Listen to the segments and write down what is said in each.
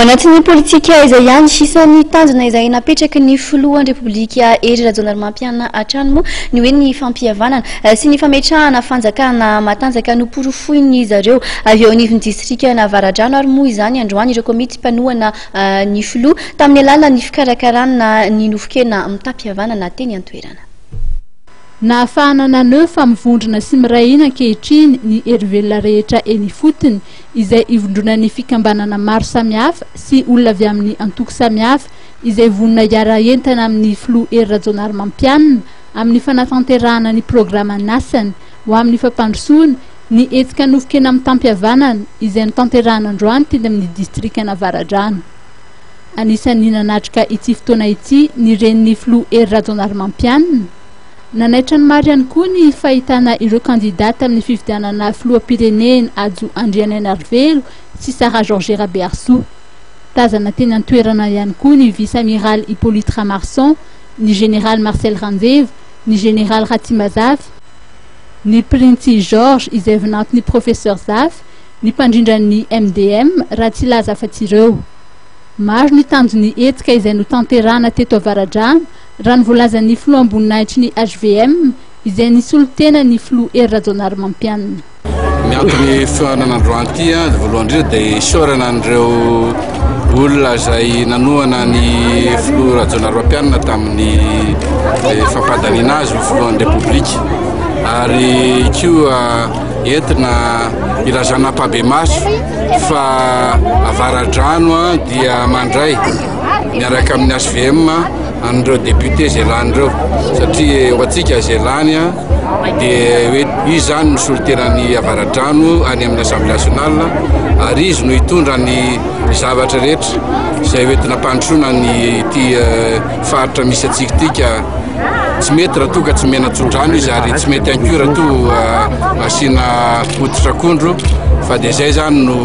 Anatin'ny politika izay ihany sisany tanjona izay napetraky ny filohan'ny Repoblika ery Rajaonarimampianina hatrany moa ny hoe ny fampihavanana sy ny fametrahana fanjakana matanjaka noporofoiny zareo avy eo anivon'ny distrika Navaradrano ary moa izany androany ireo komity mpanohana ny filoha tamin'ny alalan'ny fikarakarana ny nofokena mitampihavanana teny an-toerana. Nahafahana naneo fa mivondrona sy mirahina ankehitriny ny erivelona rehetra eny fotony izay ivondrona ny fikambanana maro samihafa sy olona avy amin'ny antoko samihafa izay vonona hiara entana amin'ny filoha ery Rajaonarimampianina amin'ny fanatanterahana ny programa nasany ho amin'ny fampandrosoana ny hetsika nofokena mitampihavanana izay notanterahana androany teny amin'ny distrika Navaradrano. Anisan'ny nanatrika ity fotoana ity ny renin'ny filoha ery Rajaonarimampianina. Nanaitra ny maro ihany koa ny fahitana ireo kandidata amin'ny fifidianana filoham-pirenena Ajo Andriananarivelo sy Sara Georges Raberso. Tazana teny an-toerana ihany koa ny vice-amiral Hippolyte Ramarson, ny général Marcel Randevo, ny général Ratima Zafy, ny Prince Georges izay vinantin'ny professeur Zafy, ny mpandrindran'ny MDM Ratsilaza Fatireo. Maro ny tanjony hetsika izay notanterahana teto Avaradrano raha ny voalazan'ny filoha amboninahitry ny HVM izay nisolotena ny filoha ery Rajaonarimampianina. Miantony fihaonan'androany ity voalohany indrindra dia isaorana an'ireo olona izay nanohana ny filoha Rajaonarimampianina tamin'ny fampadaniana azy ho filohan'ny Repoblika ary koa entina irazanam-pahabe maso fa Avaradrano dia mandray miaraka amin'ny HVM an'ireo député zay lan'ireo satria ho antsika zay lany dia hoe izy zany nisolotenan'ny Avaradrano any amin'ny Assemblée nationale ary izy no hitondra ny zavatra rehetra izay hoentina mpandrosoana ny ity faritra misy atsika tika. Tsy mety raha toa ka tsy mena tson-drano izy ary tsy mety ihany koa raha toa asiana hoditra-akondro fa dia zay zany no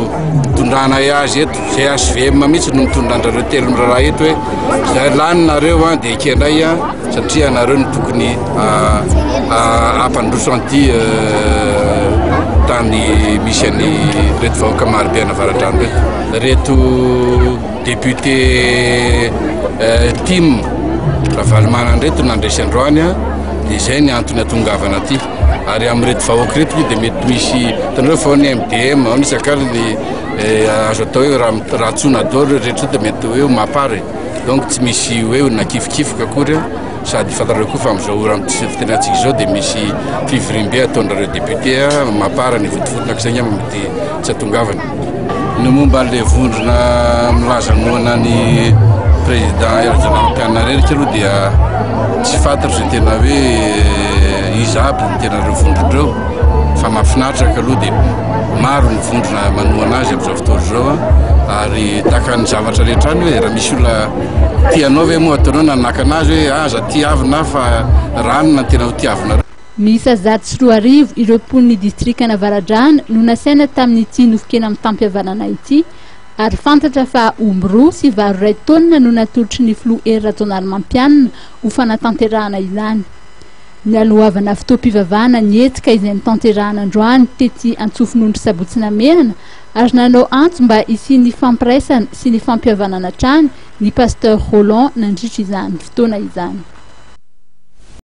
tondrana azy eto zay HVM mihitsy no mitondrandrareo telo miraharaha eto hoe zay laninareo dia ikendray satria nareo no tokony ampandroso an'ity tany misy an'ny reto vahoaka marobe Navaradrano reto député Tim Ravalomanana reto nandresy androany dia zay ny antony atongavana aty ary amin'reto vahoaka reto dia mety misy hitanareo fa ny MDM ao nisakary azo atao hoe raha tsona daholo rehetra dia mety hoe mampary donc tsy misy hoe nakifikifoka akory sady fantareo koa fa amin'izao ora fitenantsika izao dia misy fivirimbe ataon'ireo député mampara ny fotofotona ak'izay mety tsy atongavana. Ny momba an'ilay vondrona milaza noana ny président ery Rajaonarimampianina rehetra aloha dia tsy fantatro izay tena hoe izy aby ny tena reo vondrondreo fa mahafinaritra ka aloha dia maro ny vondrona manohana azy amin'izao fotoana izao ary taka ny zavatra rehetra any hoe raha misy olona tianao hoe moa ataonao nanaka anazy hoe aza tiavina fa ranona tena ho tiavina. Miisa 104 ireo mponiny distrika Navaradrano no nasaina tamin'ity nofokena mitampihavanana ity ary fantatra fa omby 2 sy vary 2 taonina no natolotry ny filoha ery Rajaonarimampianina ho fanatanterahana izany. Ny alohavana fitoam-pivavahana ny hetsika izay nitanterahana androany tety Antsofinondry Sabotsynamenana ary nanao antso mba hisian'ny fampiraisana sy ny fampihavanana hatrany ny pasteur Roland nandritra izany fotoana izany.